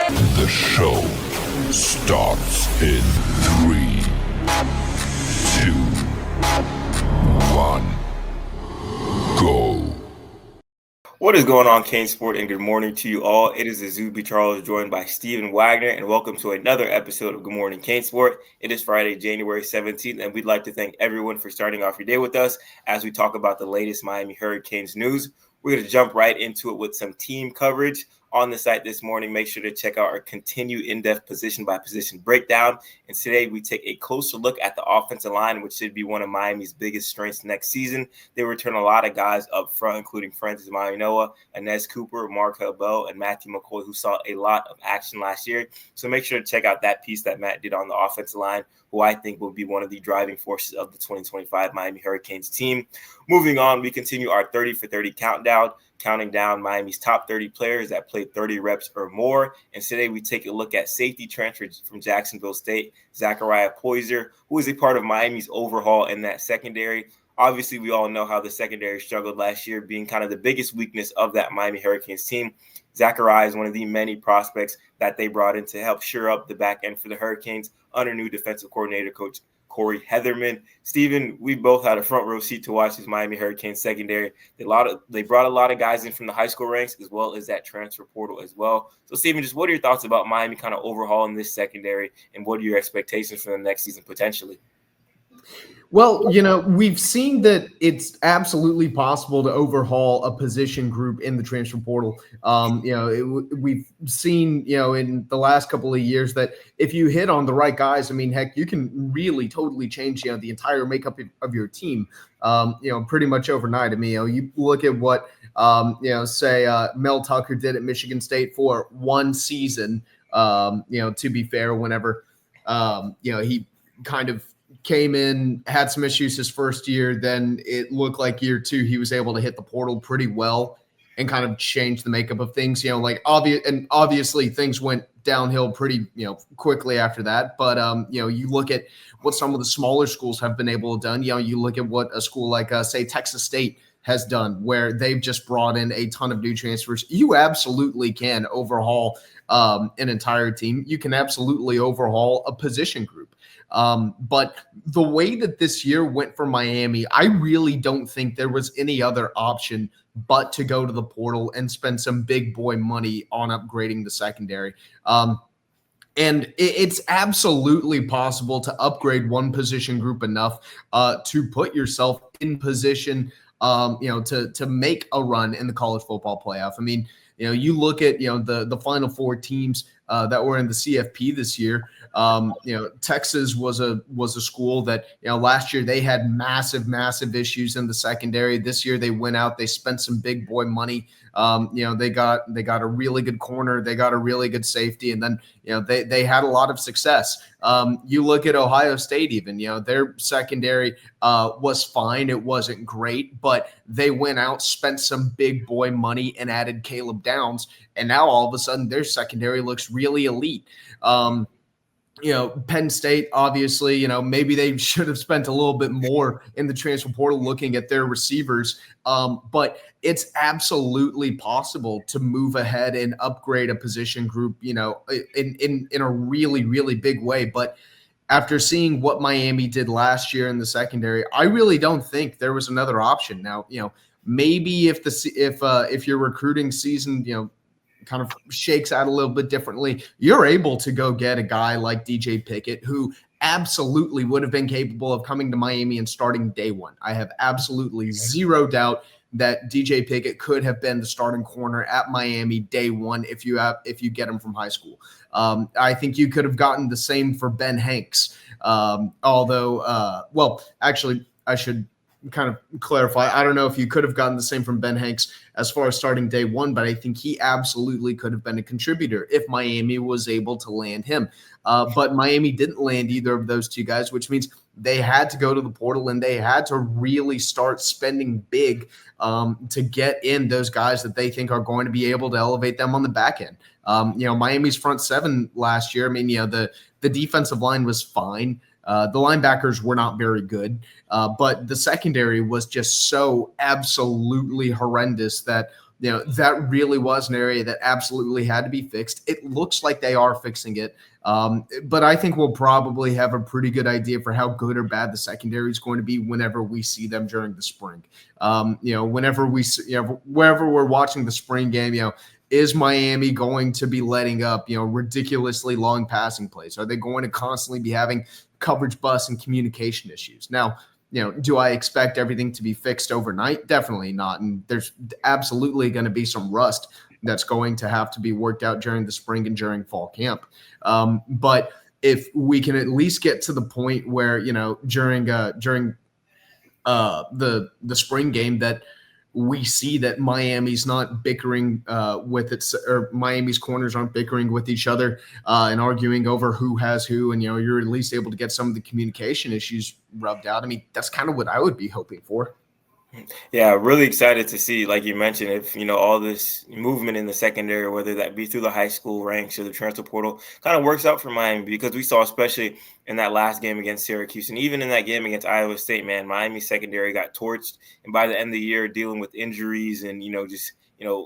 The show starts in 3, 2, 1, go. What is going on, CaneSport, and good morning to you all. It is Azubi Charles, joined by Steven Wagner, and welcome to another episode of Good Morning CaneSport. It is Friday, January 17th, and we'd like to thank everyone for starting off your day with us as we talk about the latest Miami Hurricanes news. We're going to jump right into it with some team coverage on the site this morning. Make sure to check out our continued in-depth position-by-position breakdown. And today we take a closer look at the offensive line, which should be one of Miami's biggest strengths next season. They return a lot of guys up front, including Francis Mauigoa, Inez Cooper, Mark Bell, and Matthew McCoy, who saw a lot of action last year. So make sure to check out that piece that Matt did on the offensive line, who I think will be one of the driving forces of the 2025 Miami Hurricanes team. Moving on, we continue our 30 for 30 countdown, counting down Miami's top 30 players that played 30 reps or more. And today we take a look at safety transfers from Jacksonville State, Zachariah Poyser, who is a part of Miami's overhaul in that secondary. Obviously, we all know how the secondary struggled last year, being kind of the biggest weakness of that Miami Hurricanes team. Zachariah is one of the many prospects that they brought in to help shore up the back end for the Hurricanes under new defensive coordinator coach Corey Heatherman. Steven, we both had a front row seat to watch this Miami Hurricanes secondary. They brought a lot of guys in from the high school ranks as well as that transfer portal as well. So, Steven, just what are your thoughts about Miami kind of overhauling this secondary, and what are your expectations for the next season potentially? Well, we've seen that it's absolutely possible to overhaul a position group in the transfer portal. We've seen, in the last couple of years that if you hit on the right guys, I mean, heck, you can really totally change, the entire makeup of your team, pretty much overnight. I mean, you look at what, say Mel Tucker did at Michigan State for one season, to be fair, whenever, he kind of came in, had some issues his first year. Then it looked like year two, he was able to hit the portal pretty well and kind of change the makeup of things, obviously things went downhill pretty, quickly after that. But, you look at what some of the smaller schools have been able to done, you look at what a school like, say, Texas State has done, where they've just brought in a ton of new transfers. You absolutely can overhaul an entire team. You can absolutely overhaul a position group. But the way that this year went for Miami, I really don't think there was any other option but to go to the portal and spend some big boy money on upgrading the secondary. And it's absolutely possible to upgrade one position group enough to put yourself in position, to make a run in the college football playoff. I mean, you look at, the Final Four teams that were in the CFP this year. Texas was a school that, last year they had massive issues in the secondary. This year they went out, they spent some big boy money. They got a really good corner, they got a really good safety, and then, they had a lot of success. You look at Ohio State even, their secondary was fine. It wasn't great, but they went out, spent some big boy money and added Caleb Downs. And now all of a sudden their secondary looks really elite. Penn State, obviously, maybe they should have spent a little bit more in the transfer portal looking at their receivers. But it's absolutely possible to move ahead and upgrade a position group, in a really, really big way. But after seeing what Miami did last year in the secondary, I really don't think there was another option. Now, maybe if your recruiting season, kind of shakes out a little bit differently, you're able to go get a guy like DJ Pickett, who absolutely would have been capable of coming to Miami and starting day one. I have absolutely zero doubt that DJ Pickett could have been the starting corner at Miami day one if you get him from high school. I think you could have gotten the same for Ben Hanks. Actually, I should kind of clarify. I don't know if you could have gotten the same from Ben Hanks as far as starting day one, but I think he absolutely could have been a contributor if Miami was able to land him. But Miami didn't land either of those two guys, which means they had to go to the portal and they had to really start spending big to get in those guys that they think are going to be able to elevate them on the back end. Miami's front seven last year, I mean, the defensive line was fine. The linebackers were not very good, but the secondary was just so absolutely horrendous that that really was an area that absolutely had to be fixed. It looks like they are fixing it. But I think we'll probably have a pretty good idea for how good or bad the secondary is going to be whenever we see them during the spring. Whenever wherever we're watching the spring game, is Miami going to be letting up, ridiculously long passing plays? Are they going to constantly be having coverage busts and communication issues? Now, do I expect everything to be fixed overnight? Definitely not. And there's absolutely going to be some rust that's going to have to be worked out during the spring and during fall camp. But if we can at least get to the point where, during the spring game, that we see that Miami's not bickering or Miami's corners aren't bickering with each other and arguing over who has who. And, you're at least able to get some of the communication issues rubbed out. I mean, that's kind of what I would be hoping for. Yeah, really excited to see, like you mentioned, if all this movement in the secondary, whether that be through the high school ranks or the transfer portal, kind of works out for Miami, because we saw, especially in that last game against Syracuse and even in that game against Iowa State, man, Miami secondary got torched, and by the end of the year, dealing with injuries and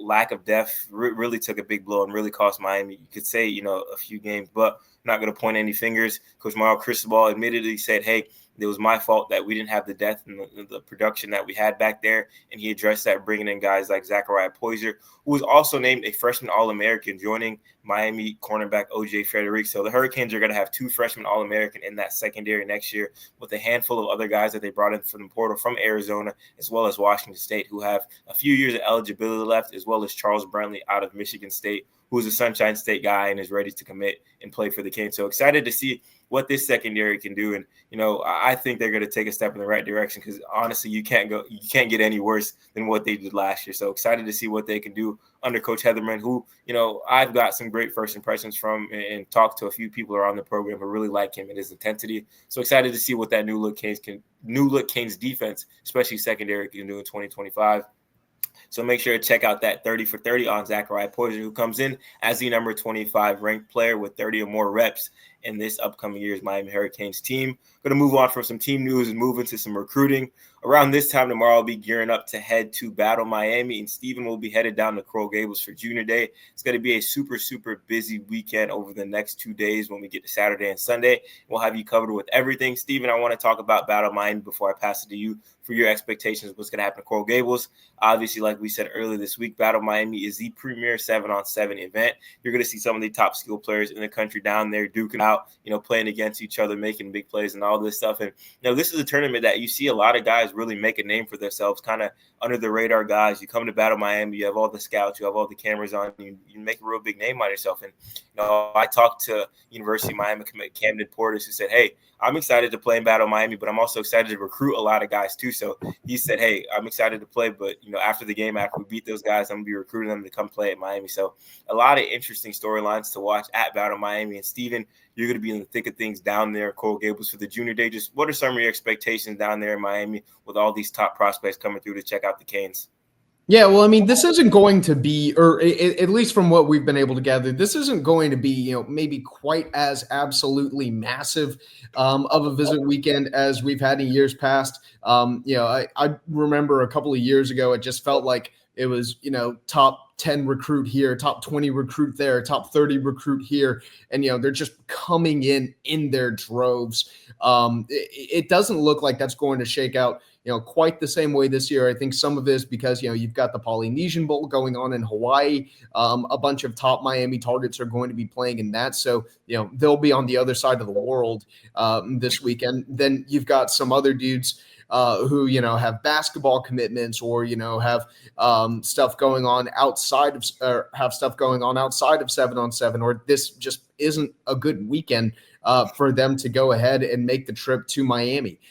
lack of depth really took a big blow and really cost Miami, you could say, a few games. But I'm not going to point any fingers. Coach Mario Cristobal admittedly said, hey, it was my fault that we didn't have the depth and the production that we had back there. And he addressed that, bringing in guys like Zachariah Poyser, who was also named a freshman All-American, joining Miami cornerback O.J. Frederick. So the Hurricanes are going to have 2 freshmen All-American in that secondary next year, with a handful of other guys that they brought in from the portal from Arizona, as well as Washington State, who have a few years of eligibility left, as well as Charles Brantley out of Michigan State, who's a Sunshine State guy and is ready to commit and play for the Canes. So excited to see what this secondary can do. And, I think they're going to take a step in the right direction, because honestly, you can't get any worse than what they did last year. So excited to see what they can do under Coach Heatherman, who, I've got some great first impressions from and talked to a few people around the program who really like him and his intensity. So excited to see what that new look Canes defense, especially secondary, can do in 2025. So make sure to check out that 30 for 30 on Zachariah Poyser, who comes in as the number 25 ranked player with 30 or more reps in this upcoming year's Miami Hurricanes team. Going to move on from some team news and move into some recruiting. Around this time tomorrow, I'll be gearing up to head to Battle Miami, and Steven will be headed down to Coral Gables for Junior Day. It's going to be a super, super busy weekend over the next 2 days when we get to Saturday and Sunday. We'll have you covered with everything. Steven, I want to talk about Battle Miami before I pass it to you for your expectations of what's going to happen to Coral Gables. Obviously, like we said earlier this week, Battle Miami is the premier 7-on-7 event. You're going to see some of the top skill players in the country down there duking out, playing against each other, making big plays and all this stuff. And, this is a tournament that you see a lot of guys really make a name for themselves, kind of under the radar guys. You come to Battle Miami, you have all the scouts, you have all the cameras on, you make a real big name on yourself. And, I talked to University of Miami commit Camden Portis, who said, hey, I'm excited to play in Battle Miami, but I'm also excited to recruit a lot of guys too. So he said, hey, I'm excited to play, but, after the game, after we beat those guys, I'm going to be recruiting them to come play at Miami. So a lot of interesting storylines to watch at Battle Miami. And Steven, you're going to be in the thick of things down there at Coral Gables for the Junior Day. Just what are some of your expectations down there in Miami with all these top prospects coming through to check out the Canes? Yeah, well, I mean, this isn't going to be, or at least from what we've been able to gather, this isn't going to be, maybe quite as absolutely massive of a visit weekend as we've had in years past. I remember a couple of years ago, it just felt like it was, top 10 recruit here, top 20 recruit there, top 30 recruit here. And, they're just coming in their droves. It doesn't look like that's going to shake out, quite the same way this year. I think some of this because, you've got the Polynesian Bowl going on in Hawaii. A bunch of top Miami targets are going to be playing in that. So, they'll be on the other side of the world this weekend. Then you've got some other dudes who, have basketball commitments or, have stuff going on outside of 7-on-7, or this just isn't a good weekend for them to go ahead and make the trip to Miami.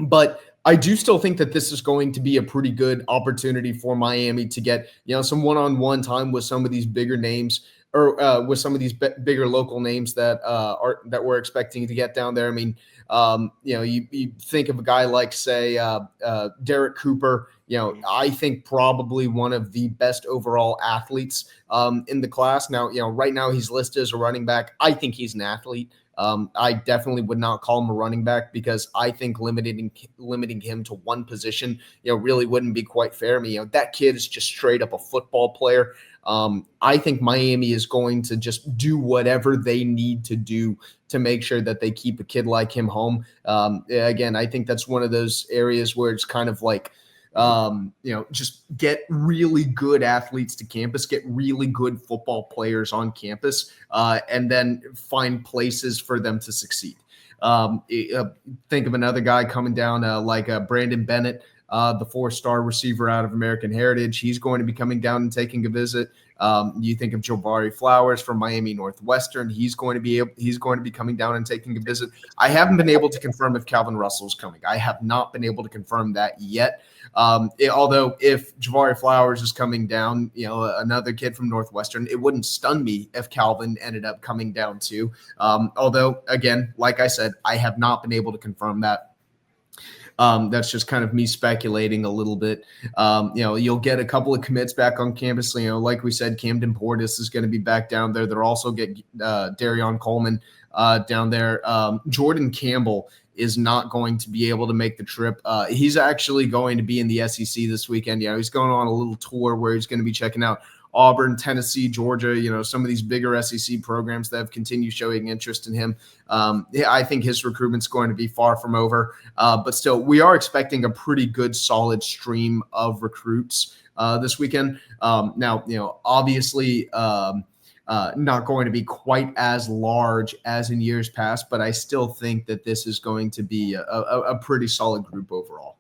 But I do still think that this is going to be a pretty good opportunity for Miami to get, some one-on-one time with some of these bigger names with some of these bigger local names that we're expecting to get down there. I mean, you think of a guy like, say, Derek Cooper. I think probably one of the best overall athletes in the class. Now, right now he's listed as a running back. I think he's an athlete. I definitely would not call him a running back because I think limiting him to one position, really wouldn't be quite fair. I mean, that kid is just straight up a football player. I think Miami is going to just do whatever they need to do to make sure that they keep a kid like him home. Again, I think that's one of those areas where it's kind of like, just get really good athletes to campus, get really good football players on campus, and then find places for them to succeed. Think of another guy coming down like Brandon Bennett, the 4-star receiver out of American Heritage. He's going to be coming down and taking a visit. You think of Jabari Flowers from Miami Northwestern. He's going to be coming down and taking a visit. I haven't been able to confirm if Calvin Russell's coming. I have not been able to confirm that yet. Although if Jabari Flowers is coming down, another kid from Northwestern, it wouldn't stun me if Calvin ended up coming down too. Although, again, like I said, I have not been able to confirm that. That's just kind of me speculating a little bit. You'll get a couple of commits back on campus. Like we said, Camden Portis is going to be back down there. They'll also get Darion Coleman down there. Jordan Campbell is not going to be able to make the trip. He's actually going to be in the SEC this weekend. He's going on a little tour where he's going to be checking out Auburn, Tennessee, Georgia, some of these bigger SEC programs that have continued showing interest in him. I think his recruitment's going to be far from over. But still, we are expecting a pretty good, solid stream of recruits this weekend. Now, obviously not going to be quite as large as in years past, but I still think that this is going to be a pretty solid group overall.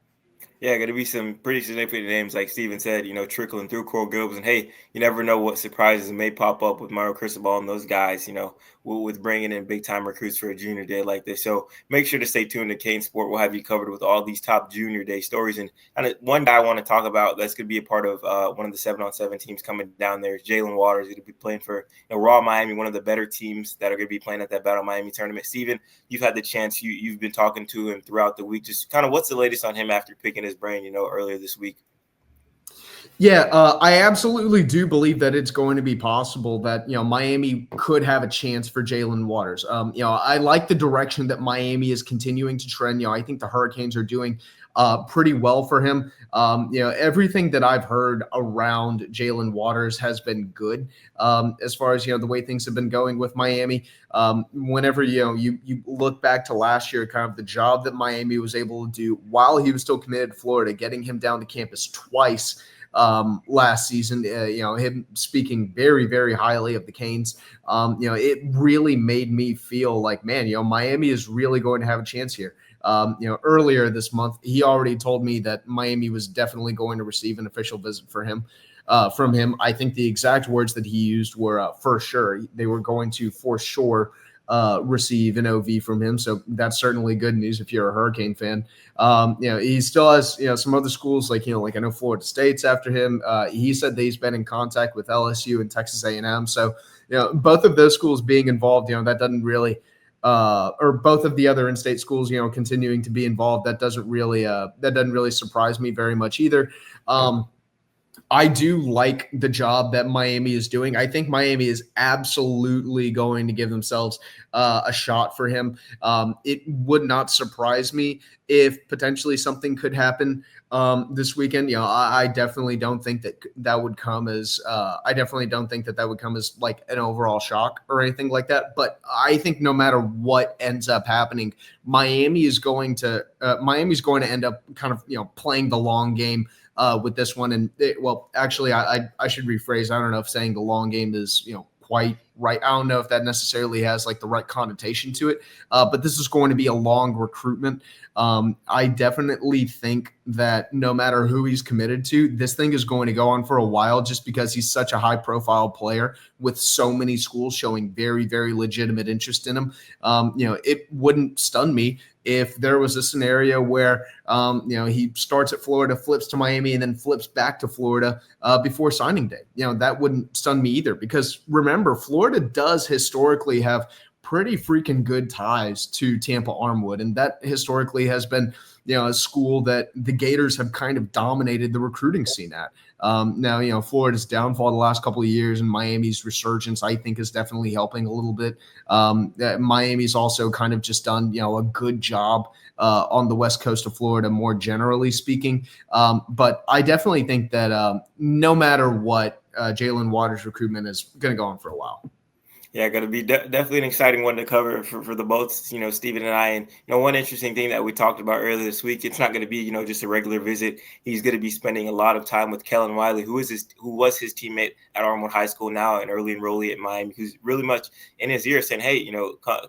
Yeah, going to be some pretty significant names, like Steven said, trickling through Coral Gables. And hey, you never know what surprises may pop up with Mario Cristobal and those guys, with bringing in big-time recruits for a junior day like this. So make sure to stay tuned to CaneSport. We'll have you covered with all these top junior day stories. And one guy I want to talk about that's going to be a part of one of the 7-on-7 teams coming down there is Jaylen Waters. He's going to be playing for Raw Miami, one of the better teams that are going to be playing at that Battle Miami tournament. Steven, you've had the chance. You've been talking to him throughout the week. Just kind of what's the latest on him after picking his brain, earlier this week? Yeah, I absolutely do believe that it's going to be possible that, Miami could have a chance for Jaylen Waters. I like the direction that Miami is continuing to trend. I think the Hurricanes are doing pretty well for him. Everything that I've heard around Jaylen Waters has been good as far as, the way things have been going with Miami. Whenever, you look back to last year, kind of the job that Miami was able to do while he was still committed to Florida, getting him down to campus twice last season, him speaking very, very highly of the Canes, it really made me feel like, man, Miami is really going to have a chance here. Earlier this month, he already told me that Miami was definitely going to receive an official visit from him. I think the exact words that he used were for sure. They were going to for sure receive an OV from him. So that's certainly good news if you're a Hurricane fan. He still has, some other schools like I know Florida State's after him. He said that he's been in contact with LSU and Texas A&M. So, both of those schools being involved, that doesn't really, or both of the other in-state schools, continuing to be involved, that doesn't really surprise me very much either. I do like the job that Miami is doing. I think Miami is absolutely going to give themselves a shot for him. It would not surprise me if potentially something could happen this weekend. I definitely don't think that would come as like an overall shock or anything like that. But I think no matter what ends up happening, Miami's going to end up kind of playing the long game with this one. And actually, I should rephrase. I don't know if saying the long game is quite right. I don't know if that necessarily has like the right connotation to it, but this is going to be a long recruitment. I definitely think that no matter who he's committed to, this thing is going to go on for a while just because he's such a high profile player with so many schools showing very, very legitimate interest in him. It wouldn't stun me if there was a scenario where, he starts at Florida, flips to Miami, and then flips back to Florida before signing day. That wouldn't stun me either, because remember, Florida does historically have pretty freaking good ties to Tampa Armwood, and that historically has been a school that the Gators have kind of dominated the recruiting scene at. Now, Florida's downfall the last couple of years and Miami's resurgence, I think, is definitely helping a little bit. Miami's also kind of just done, a good job on the west coast of Florida, more generally speaking. But I definitely think that no matter what, Jaylen Waters recruitment is going to go on for a while. Yeah, going to be definitely an exciting one to cover for the both, Stephen and I. And, one interesting thing that we talked about earlier this week, it's not going to be, just a regular visit. He's going to be spending a lot of time with Kellen Wiley, who was his teammate at Armwood High School, now an early enrollee at Miami, who's really much in his ear saying, hey,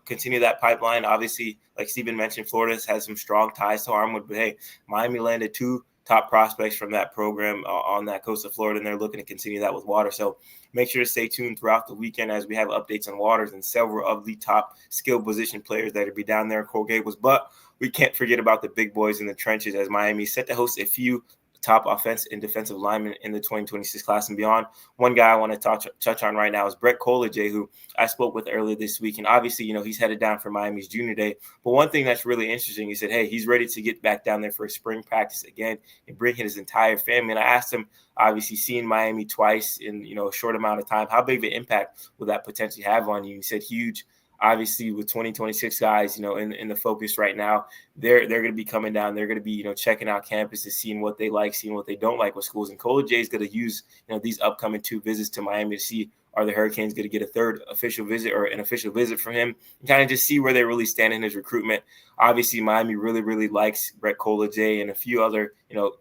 continue that pipeline. Obviously, like Stephen mentioned, Florida has some strong ties to Armwood, but hey, Miami landed 2 top prospects from that program on that coast of Florida, and they're looking to continue that with Waters. So make sure to stay tuned throughout the weekend as we have updates on Waters and several of the top skill position players that will be down there in Coral Gables. But we can't forget about the big boys in the trenches, as Miami is set to host a few top offense and defensive linemen in the 2026 class and beyond. One guy I want to touch on right now is Brett Colajay, who I spoke with earlier this week. And obviously, he's headed down for Miami's junior day. But one thing that's really interesting, he said, hey, he's ready to get back down there for a spring practice again and bring his entire family. And I asked him, obviously seeing Miami twice in, a short amount of time, how big of an impact will that potentially have on you? He said huge. Obviously, with 2026 guys, in the focus right now, they're going to be coming down. They're going to be, checking out campuses, seeing what they like, seeing what they don't like with schools. And Colajay is going to use, these upcoming 2 visits to Miami to see, are the Hurricanes going to get a third official visit or an official visit from him, and kind of just see where they really stand in his recruitment. Obviously, Miami really, really likes Brett Colajay and a few other,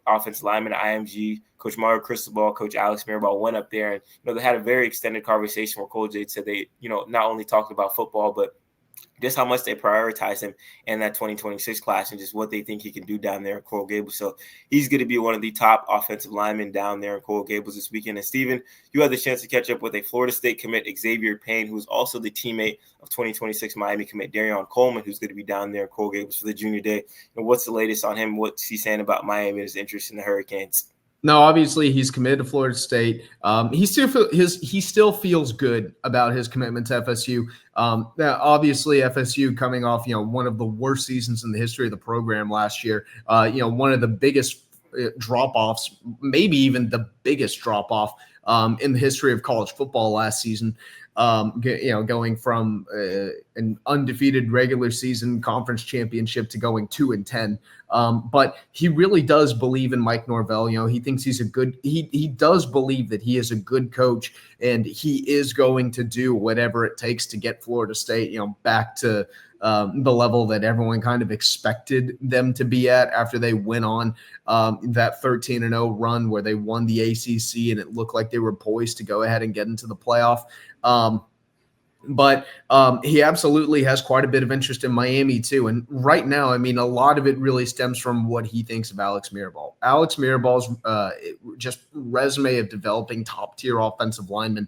offensive linemen at IMG. Coach Mario Cristobal, Coach Alex Mirabal went up there, and they had a very extended conversation where Colajay said they, not only talked about football, but just how much they prioritize him in that 2026 class and just what they think he can do down there in Coral Gables. So he's going to be one of the top offensive linemen down there in Coral Gables this weekend. And Stephen, you had the chance to catch up with a Florida State commit, Xavier Payne, who's also the teammate of 2026 Miami commit Darion Coleman, who's going to be down there in Coral Gables for the junior day. And what's the latest on him? What's he saying about Miami and his interest in the Hurricanes? No, obviously he's committed to Florida State. He still feels good about his commitment to FSU. Obviously FSU coming off one of the worst seasons in the history of the program last year. One of the biggest drop-offs, maybe even the biggest drop-off in the history of college football last season. Going from an undefeated regular season conference championship to going 2-10. But he really does believe in Mike Norvell. He thinks he's he does believe that he is a good coach, and he is going to do whatever it takes to get Florida State, back to the level that everyone kind of expected them to be at after they went on that 13-0 run where they won the ACC and it looked like they were poised to go ahead and get into the playoff. But he absolutely has quite a bit of interest in Miami too. And right now, a lot of it really stems from what he thinks of Alex Mirabal. Alex Mirabal's just resume of developing top-tier offensive linemen.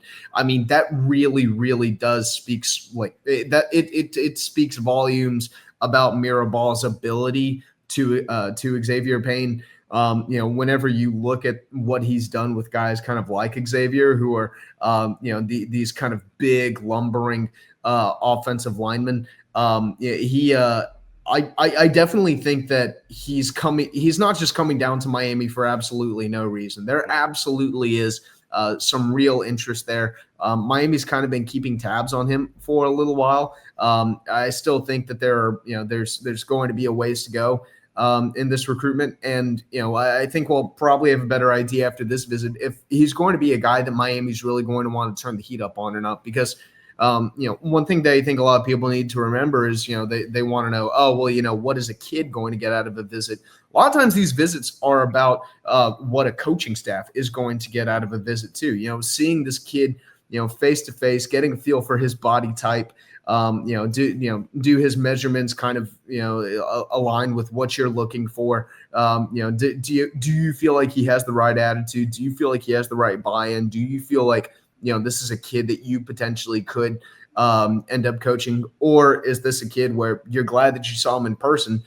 That really, really does speaks like that. It speaks volumes about Mirabal's ability to Xavier Payne. Whenever you look at what he's done with guys kind of like Xavier, who are, these kind of big lumbering offensive linemen, I definitely think that he's not just coming down to Miami for absolutely no reason. There absolutely is some real interest there. Miami's kind of been keeping tabs on him for a little while. I still think that there's going to be a ways to go in this recruitment. And, I think we'll probably have a better idea after this visit if he's going to be a guy that Miami's really going to want to turn the heat up on or not. Because, one thing that I think a lot of people need to remember is, they want to know, what is a kid going to get out of a visit? A lot of times these visits are about what a coaching staff is going to get out of a visit too. Seeing this kid face to face, getting a feel for his body type. Do his measurements kind of, align with what you're looking for? Do you feel like he has the right attitude? Do you feel like he has the right buy-in? Do you feel like, this is a kid that you potentially could end up coaching? Or is this a kid where you're glad that you saw him in person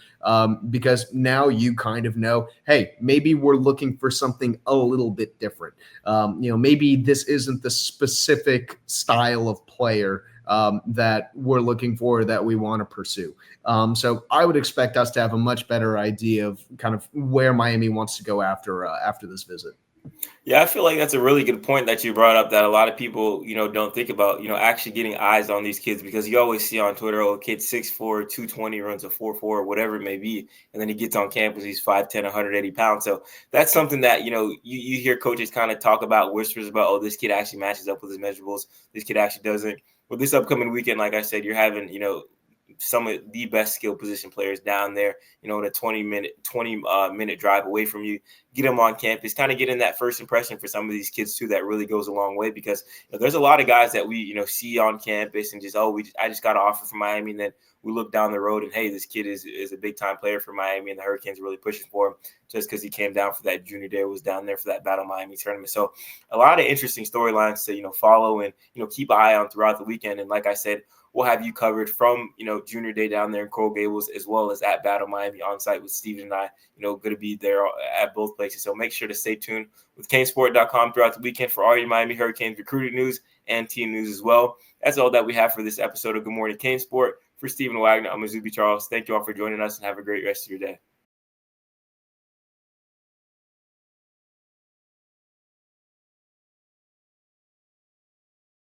because now you kind of know, hey, maybe we're looking for something a little bit different. Maybe this isn't the specific style of player that we're looking for, that we want to pursue. So I would expect us to have a much better idea of kind of where Miami wants to go after this visit. Yeah, I feel like that's a really good point that you brought up, that a lot of people, don't think about, actually getting eyes on these kids, because you always see on Twitter, oh, kid 6'4", 220, runs a 4.4, whatever it may be. And then he gets on campus, he's 5'10", 180 pounds. So that's something that, you hear coaches kind of talk about, whispers about, oh, this kid actually matches up with his measurables. This kid actually doesn't. Well, this upcoming weekend, like I said, you're having, some of the best skill position players down there, in a 20-minute drive away from you. Get them on campus, kind of get in that first impression for some of these kids too. That really goes a long way, because there's a lot of guys that we see on campus and just, I just got an offer from Miami, and then we look down the road and, hey, this kid is a big time player for Miami, and the Hurricanes are really pushing for him just because he came down for that junior day, was down there for that Battle Miami tournament. So a lot of interesting storylines to follow and keep an eye on throughout the weekend. And like I said, we'll have you covered from, junior day down there in Coral Gables, as well as at Battle Miami on site with Steven and I, going to be there at both places. So make sure to stay tuned with CaneSport.com throughout the weekend for all your Miami Hurricanes recruiting news and team news as well. That's all that we have for this episode of Good Morning CaneSport. For Stephen Wagner, I'm Azubi Charles. Thank you all for joining us, and have a great rest of your day.